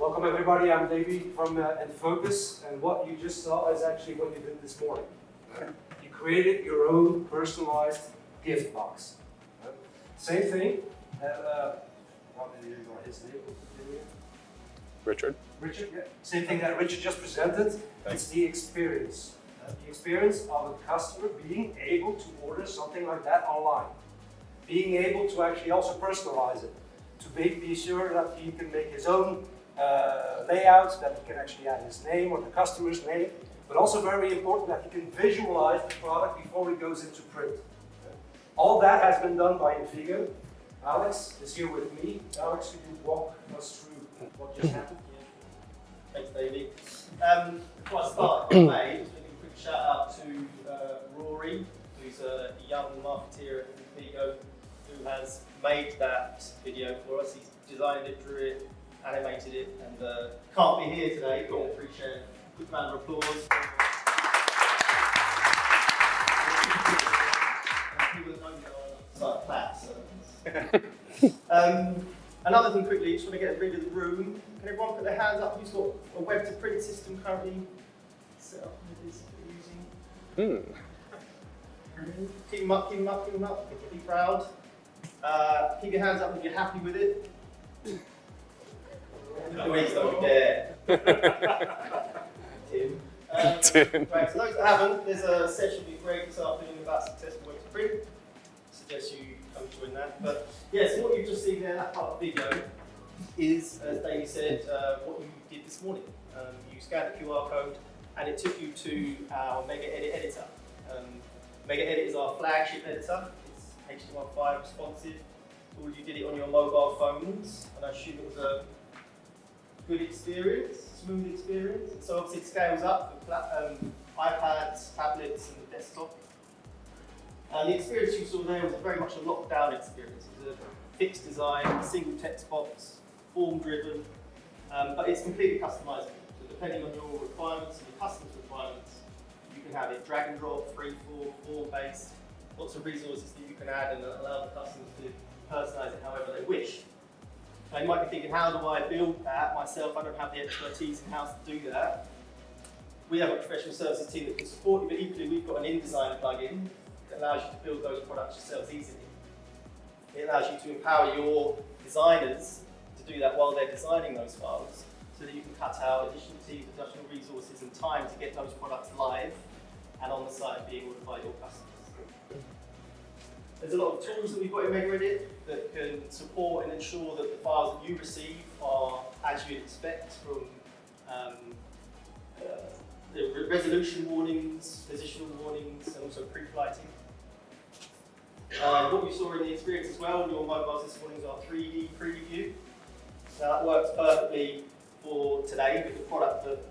Welcome everybody, I'm Davy from Enfocus, and what you just saw is actually what you did this morning. You created your own personalized gift box. Same thing, his name? Richard. Richard, yeah. Same thing that Richard just presented. It's the experience. The experience of a customer being able to order something like that online. Being able to actually also personalize it. To be sure that he can make his own layouts, that he can actually add his name or the customer's name, but also very important that he can visualize the product before it goes into print. All that has been done by Infigo. Alex is here with me. Alex, could you walk us through what just happened? Thanks, Davey. Before I start, just want to give a quick shout out to Rory, who's a young marketeer at Infigo, who has made that video for us. He's designed it, drew it, animated it, and can't be here today, but I appreciate it. Quick round of applause. People that know me are like claps. Another thing quickly, just want to get rid of the room. Can everyone put their hands up who's got a web to print system currently set up with this using? Keep them up, keep them up, keep them up. Be proud. Keep your hands up if you're happy with it. Please don't dare. Tim. Tim. Right, so those that haven't, there's a session with Greg this afternoon about successful web to print. Suggest you come join that. But yes, what you've just seen there, that part of the video, is, as Davey said, what you did this morning. You scanned the QR code and it took you to our Mega Edit editor. Mega Edit is our flagship editor. It's HTML5 responsive. You did it on your mobile phones, and I assume it was a good experience, smooth experience. So obviously it scales up for iPads, tablets, and the desktop. The experience you saw there was very much a lockdown experience. It was a fixed design, single text box, form-driven, but it's completely customizable. So depending on your requirements and your customer's requirements, you can have it drag and drop, free-form, form-based, lots of resources that you can add and allow the customers to personalize it however they wish. Now you might be thinking, how do I build that myself? I don't have the expertise in-house to do that. We have a professional services team that can support you, but equally we've got an InDesign plugin that allows you to build those products yourselves easily. It allows you to empower your designers to do that while they're designing those files, so that you can cut out additional teams, additional resources and time to get those products live and on the site and being ordered by your customers. There's a lot of tools that we've got in Mega Edit that can support and ensure that the files that you receive are as you'd expect, from the resolution warnings, positional warnings, and also pre-flighting. What you saw in the experience as well on your mobiles this morning is our 3D preview. Now that works perfectly for today with the product that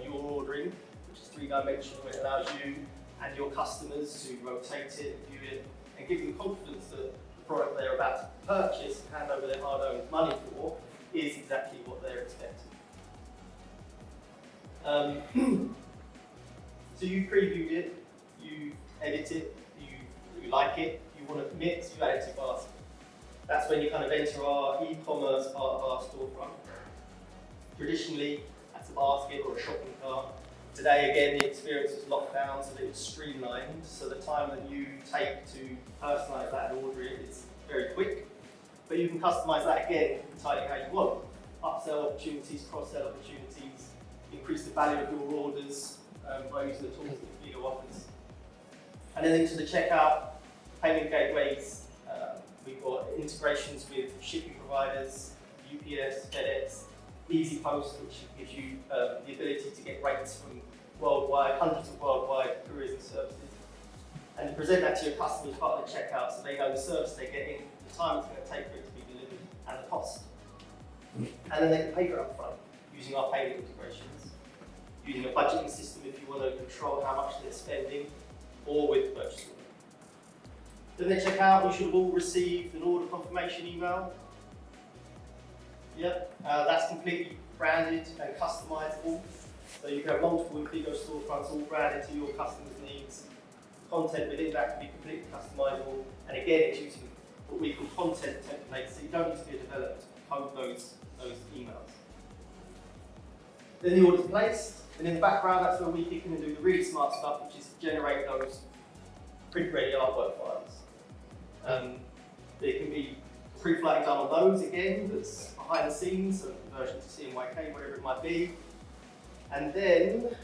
you're ordering, which is 3-dimensional. It allows you and your customers to rotate it, view it, and give them confidence that the product they're about to purchase and hand over their hard-earned money for is exactly what they're expecting. So you previewed it, you edit it, you like it, you want to commit, you add it to basket. That's when you kind of enter our e-commerce part of our storefront. Traditionally, that's a basket or a shopping cart. Today, again, the experience was locked down so that it's streamlined, so the time that you take to personalize that and order it is very quick. But you can customize that again entirely how you want. Upsell opportunities, cross-sell opportunities, increase the value of your orders by using the tools that Infigo offers. And then into the checkout, payment gateways, we've got integrations with shipping providers, UPS, FedEx, Easy Post, which gives you the ability to get rates from worldwide, hundreds of worldwide couriers and services. And to present that to your customers as part of the checkout so they know the service they're getting, the time it's going to take for it to be delivered, and the cost. And then they can pay for it up front using our payment integrations, using a budgeting system if you want to control how much they're spending, or with purchase order. Then they check out, you should have all received an order confirmation email. Yep, that's completely branded and customizable. So you can have multiple Infigo storefronts all branded to your customers' needs. Content within that can be completely customizable. And again, it's using what we call content templates, so you don't need to be a developer to code those emails. Then the order's placed, and in the background, that's where we kick in and do the really smart stuff, which is generate those print-ready artwork files. There can be pre-flighting done on those again, that's behind the scenes, so conversion to 𝐝𝐞𝐞, whatever it might be. And then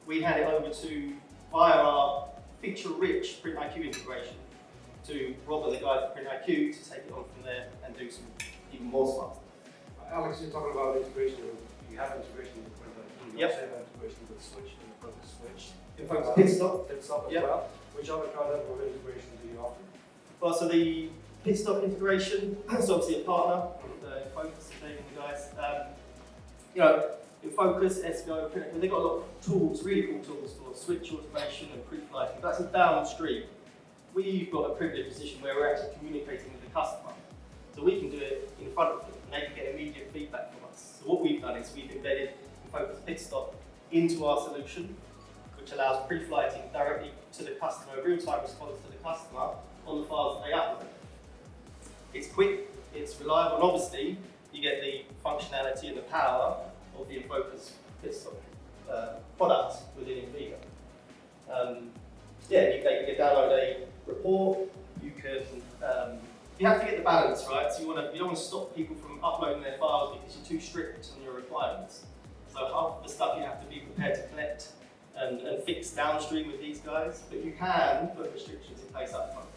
we hand it over to, via our feature-rich PrintIQ integration, to Rob and the guys at PrintIQ to take it on from there and do some even more smart stuff. Alex, you're talking about integration. You have integration with PrintIQ. You also have integration with Switch and the Focus Switch. Infocus Pitstop. Pitstop as Yep. well. Which other kind of integration do you offer? Well, so the Pitstop integration is obviously a partner with Enfocus and Davy and the guys. You know, Enfocus, Esko, PrintIQ, they've got a lot of tools, really cool tools for switch automation and pre-flighting. That's a downstream. We've got a privileged position where we're actually communicating with the customer. So we can do it in front of them and they can get immediate feedback from us. So what we've done is we've embedded Enfocus Pitstop into our solution, which allows pre-flighting directly to the customer, real-time response to the customer on the files that they upload. It's quick, it's reliable, and obviously you get the functionality and the power of the Enfocus Pitstop product within Infigo. They can download a report. You can. You have to get the balance right. So you don't want to stop people from uploading their files because you're too strict on your requirements. So half the stuff you have to be prepared to collect and fix downstream with these guys, but you can put restrictions in place up front,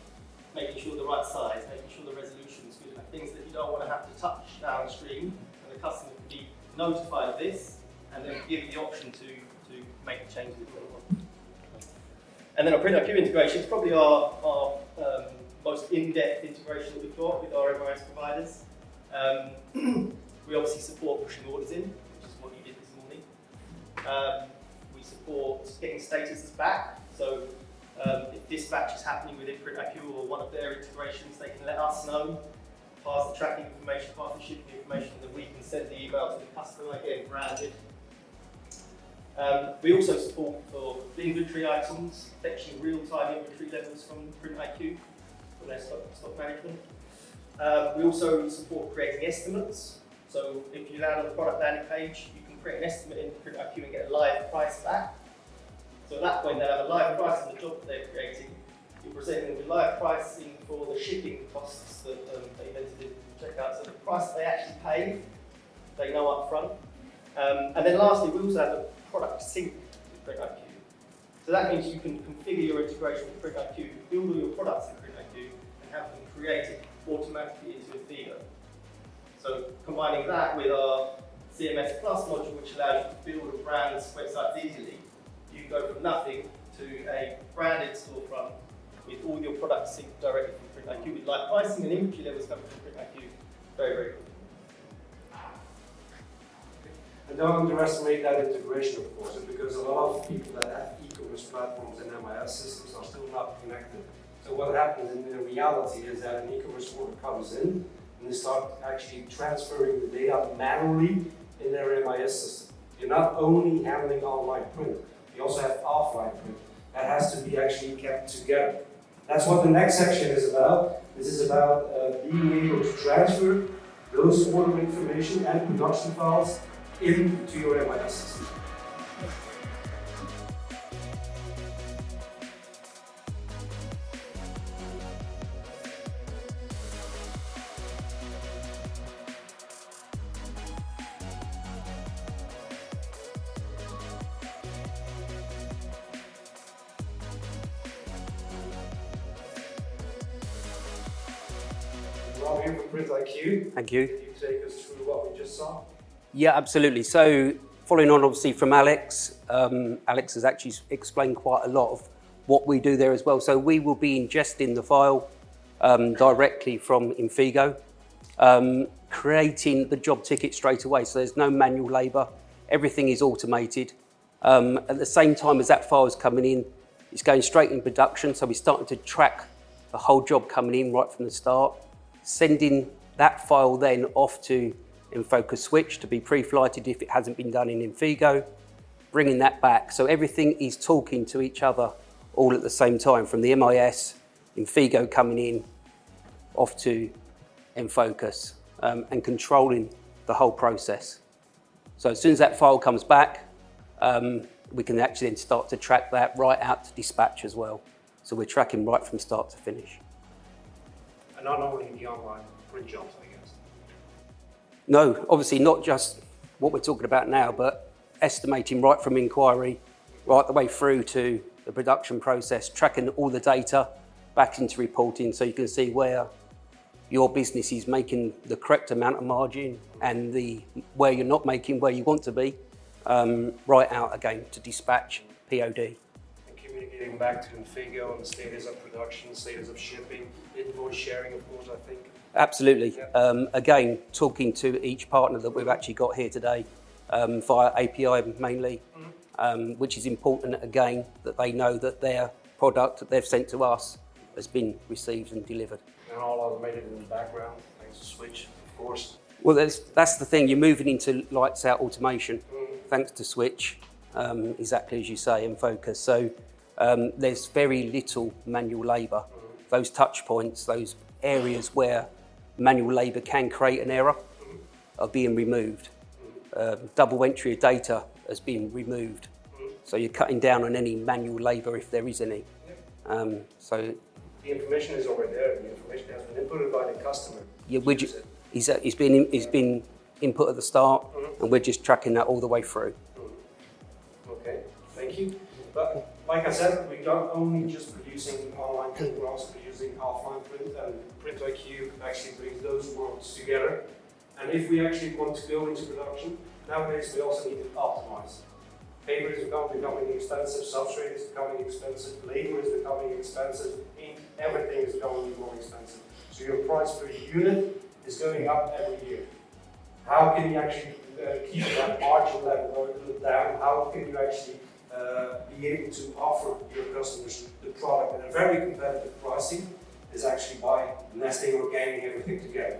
making sure the right size, making sure the resolution is good enough, things that you don't want to have to touch downstream, and the customer can be notified of this, and then give you the option to make the changes if you want. And then our PrintIQ integration is probably our most in-depth integration that we've got with our MRS providers. We obviously support pushing orders in, which is what you did this morning. We support getting statuses back. So if dispatch is happening within PrintIQ or one of their integrations, they can let us know, pass the tracking information, pass the shipping information, and then we can send the email to the customer, again, branded. We also support for inventory items, fetching real-time inventory levels from PrintIQ, from their stock management. We also support creating estimates. So if you land on the product landing page, you can create an estimate in PrintIQ and get a live price back. So at that point, they'll have a live price on the job that they're creating. You present them with live pricing for the shipping costs that they entered in checkout. So the price that they actually paid, they know up front. And then lastly, we also have a product sync with PrintIQ. So that means you can configure your integration with PrintIQ, build all your products in PrintIQ, and have them created automatically into Infigo. So combining that with our CMS Plus module, which allows you to build and brand websites easily, you can go from nothing to a branded storefront with all your products synced directly from PrintIQ, with live pricing and inventory levels coming from PrintIQ. Very, very good. And don't underestimate that integration, of course, because a lot of people that have e-commerce platforms and MIS systems are still not connected. So what happens in reality is that an e-commerce order comes in and they start actually transferring the data manually in their MIS system. You're not only handling online print, you also have offline print. That has to be actually kept together. That's what the next section is about. This is about being able to transfer those order information and production files into your MIS system. Rob here from PrintIQ. Thank you. Can you take us through what we just saw? Yeah, absolutely. So following on obviously from Alex, Alex has actually explained quite a lot of what we do there as well. So we will be ingesting the file directly from Infigo, creating the job ticket straight away. So there's no manual labour, everything is automated. At the same time as that file is coming in, it's going straight in production. So we're starting to track the whole job coming in right from the start, sending that file then off to Enfocus Switch to be pre-flighted if it hasn't been done in Infigo, bringing that back. So everything is talking to each other all at the same time, from the MIS, Infigo coming in, off to Enfocus, and controlling the whole process. So as soon as that file comes back, we can actually then start to track that right out to dispatch as well. So we're tracking right from start to finish. And not only the online print jobs, I guess. No, obviously not just what we're talking about now, but estimating right from inquiry, right the way through to the production process, tracking all the data back into reporting so you can see where your business is making the correct amount of margin and where you're not making where you want to be, right out again to dispatch, POD. And communicating back to Infigo on the status of production, status of shipping, invoice sharing, of course, I think. Absolutely. Yeah. Again, talking to each partner that we've actually got here today, via API mainly, which is important again, that they know that their product that they've sent to us has been received and delivered. And all automated in the background, thanks to Switch, of course. Well, that's the thing, you're moving into lights out automation, thanks to Switch, exactly as you say, and Enfocus. So there's very little manual labour. Those touch points, those areas where manual labour can create an error are being removed. Double entry of data has been removed. So you're cutting down on any manual labour if there is any. So the information is already there. The information has been inputted by the customer. yeah, it's been input at the start, and we're just tracking that all the way through. Okay, thank you. But like I said, we're not only just producing online print, we're also producing offline print, and PrintIQ actually brings those worlds together. And if we actually want to go into production, nowadays we also need to optimize. Paper is becoming expensive, substrate is becoming expensive, labor is becoming expensive, ink, everything is becoming more expensive. So your price per unit is going up every year. How can you actually keep that margin level down? How can you actually be able to offer your customers the product at a very competitive pricing? Is actually by nesting or ganging everything together.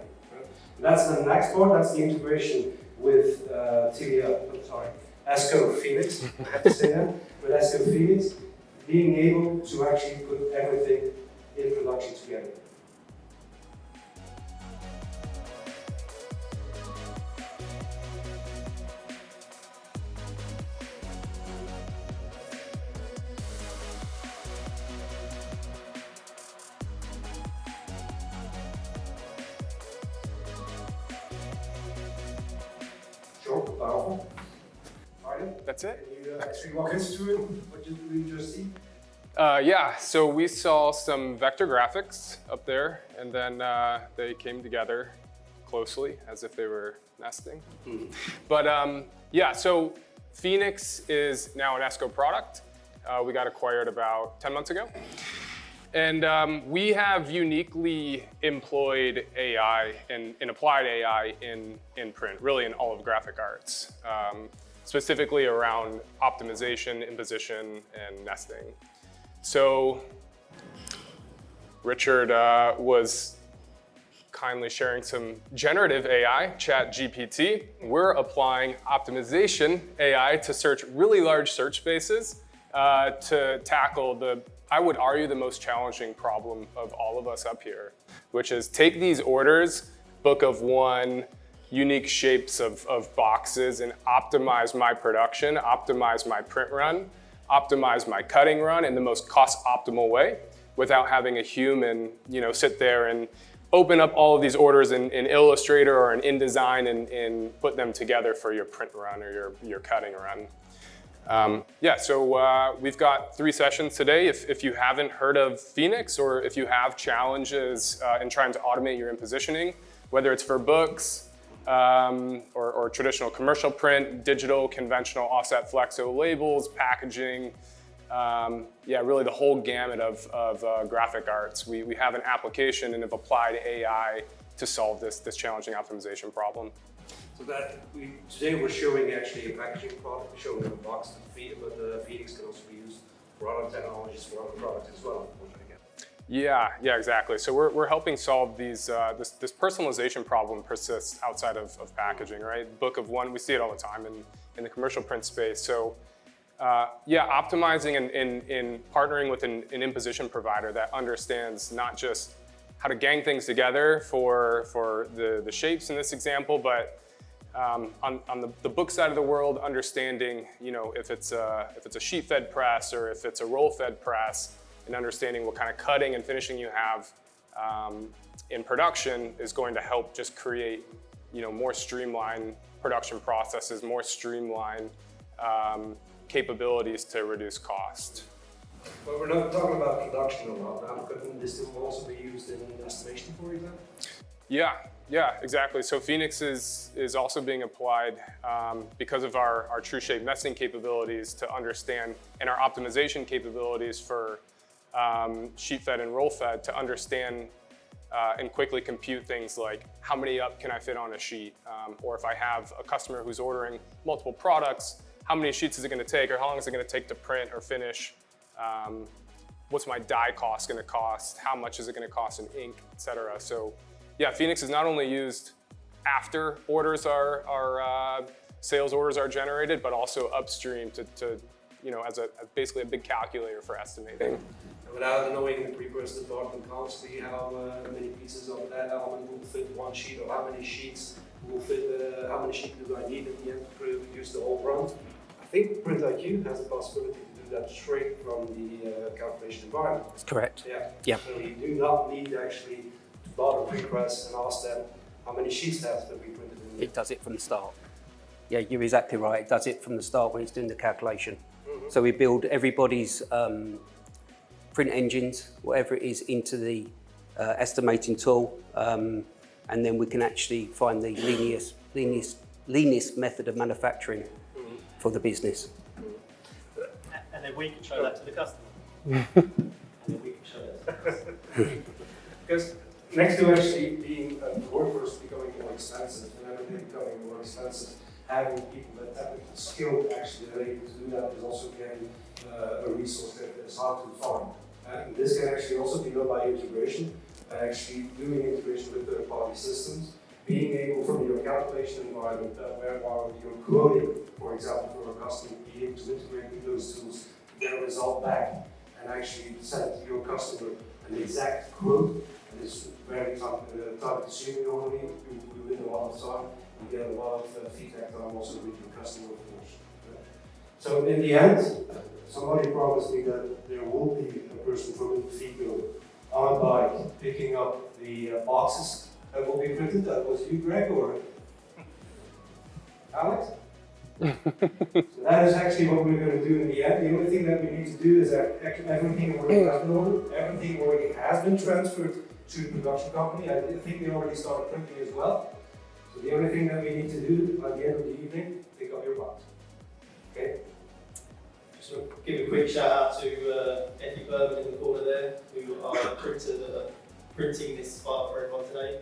And that's the next part, that's the integration with 𝐁𝐸𝐴 Phoenix, I have to say that, with 𝐁𝐸𝐴 Phoenix, being able to actually put everything in production together. Short, powerful. That's it? Can you actually walk us through it? What did we just see? Yeah, so we saw some vector graphics up there, and then they came together closely as if they were nesting. But yeah, so Phoenix is now an Esko product. We got acquired about 10 months ago. And we have uniquely employed AI and applied AI in print, really in all of graphic arts, specifically around optimization, imposition, and nesting. So Richard was kindly sharing some generative AI, ChatGPT. We're applying optimization AI to search really large search spaces to tackle I would argue, the most challenging problem of all of us up here, which is take these orders, book of one, unique shapes of boxes, and optimize my production, optimize my print run, optimize my cutting run in the most cost optimal way without having a human, sit there and open up all of these orders in Illustrator or in InDesign and put them together for your print run or your cutting run. Yeah, so we've got 3 sessions today. If you haven't heard of Phoenix, or if you have challenges in trying to automate your impositioning, whether it's for books or traditional commercial print, digital, conventional, offset, flexo labels, packaging, yeah, really the whole gamut of graphic arts. We have an application and have applied AI to solve this challenging optimization problem. So today we're showing actually a packaging product, we're showing a box, but the Phoenix can also be used for other technologies, for other products as well. Yeah, exactly. So we're helping solve these this personalization problem persists outside of packaging, right? Book of one, we see it all the time in the commercial print space. So yeah, optimizing and partnering with an imposition provider that understands not just how to gang things together for the shapes in this example, but on the book side of the world, understanding, if it's a sheet-fed press or if it's a roll-fed press, and understanding what kind of cutting and finishing you have in production is going to help just create, more streamlined production processes, more streamlined capabilities to reduce cost. But we're not talking about production a lot now, couldn't this will also be used in estimation, for example? Yeah, exactly. So Phoenix is also being applied because of our true shape nesting capabilities to understand, and our optimization capabilities for sheet fed and roll fed to understand and quickly compute things like how many up can I fit on a sheet? Or if I have a customer who's ordering multiple products, how many sheets is it going to take, or how long is it going to take to print or finish? What's my die cost going to cost? How much is it going to cost in ink, et cetera? So yeah, Phoenix is not only used after orders sales orders are generated, but also upstream to as basically a big calculator for estimating. Without knowing the pre-processed department constantly how many pieces of that element will fit one sheet, or how many sheets will fit, how many sheets do I need at the end to produce the whole run. I think PrintIQ has the possibility to do that straight from the calculation environment. That's correct. Yeah. So you do not need actually to bother pre-press and ask them how many sheets have to be printed in. It does it from the start. Yeah, you're exactly right. It does it from the start when it's doing the calculation. Mm-hmm. So we build everybody's print engines, whatever it is, into the estimating tool, and then we can actually find the leanest method of manufacturing for the business. And then we can show that to the customer. And then we can show that to the customer. Because next to actually being the workforce becoming more expensive and everything becoming more expensive, having people that technical skill actually are able to do that is also again a resource that is hard to find. And this can actually also be done by integration, actually doing integration with third-party systems, being able from your calculation environment, where you're quoting, for example, for a customer, be able to integrate with those tools, get a result back, and actually send to your customer an exact quote. And it's very time-consuming normally. You win a lot of time, you get a lot of feedback time also with your customer, of course. So in the end, somebody promised me that there will be a person from Infigo on a bike picking up the boxes that will be printed. That was you, Greg, or Alex? So that is actually what we're going to do in the end. The only thing that we need to do is that everything already has been ordered, everything already has been transferred to the production company. I think they already started printing as well. So the only thing that we need to do by the end of the evening, pick up your box. Okay? So give a quick shout out to Eddie Berman in the corner there, who are the printer that are printing this file for everyone today.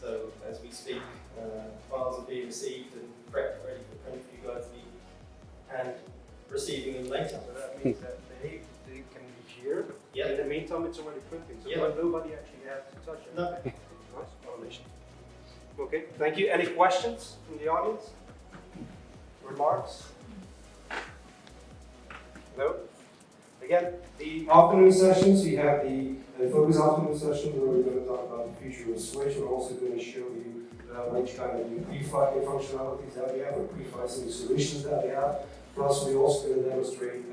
So as we speak, files are being received and prepped ready for print for you guys to be and receiving them later. So that means that they can be here. Yeah. In the meantime, it's already printing, so yeah. nobody actually has to touch it. No. Nice automation. Okay, thank you. Any questions from the audience? Remarks? No? Again, the afternoon sessions, we have the Enfocus afternoon session where we're going to talk about the future of Switch. We're also going to show you which kind of new pre-filing functionalities that we have, or pre-filing solutions that we have. Plus, we're also going to demonstrate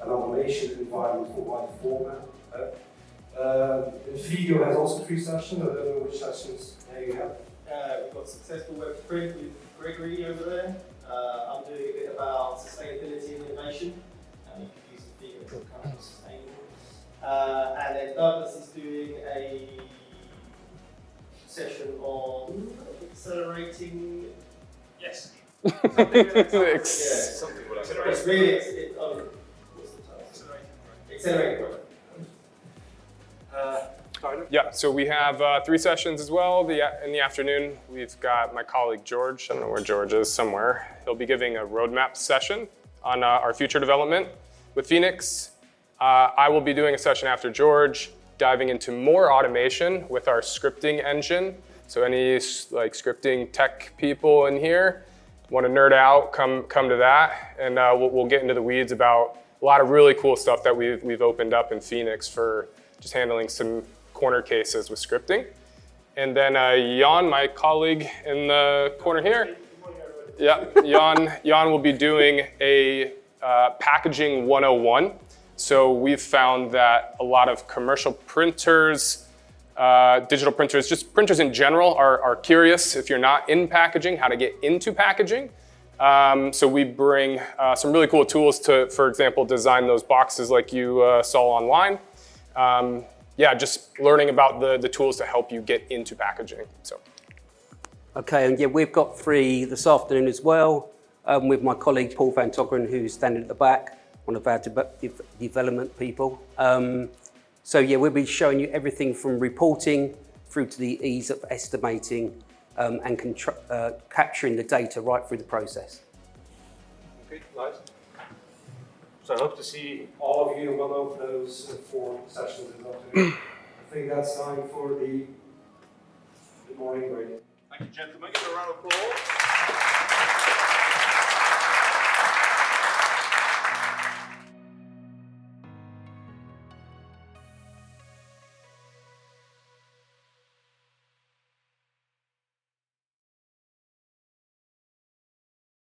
an automation environment for wide format. Infigo has also 3 sessions. I don't know which sessions you have. We've got successful web print with Gregory over there. I'm doing a bit about sustainability and innovation. You could use Infigo to become more sustainable. And then Douglas is doing a session on accelerating. Yes. Something will accelerate. It's really, what's the title? Accelerating growth. Yeah, so we have 3 sessions as well. In the afternoon, we've got my colleague George. I don't know where George is, somewhere. He'll be giving a roadmap session on our future development with Phoenix. I will be doing a session after George, diving into more automation with our scripting engine. So any scripting tech people in here want to nerd out, come to that, and we'll get into the weeds about a lot of really cool stuff that we've opened up in Phoenix for just handling some corner cases with scripting. And then Jan, my colleague in the corner here. Yeah, Jan will be doing a packaging 101. So we've found that a lot of commercial printers, digital printers, just printers in general are curious if you're not in packaging, how to get into packaging. So we bring some really cool tools to, for example, design those boxes like you saw online. Yeah, just learning about the tools to help you get into packaging. So. Okay, and yeah, we've got 3 this afternoon as well, with my colleague Paul Van Togeren, who's standing at the back, one of our development people. So yeah, we'll be showing you everything from reporting through to the ease of estimating and capturing the data right through the process. Okay, nice. So I hope to see all of you in one of those 4 sessions this afternoon. I think that's time for the morning break. Thank you, gentlemen. Give a round of applause.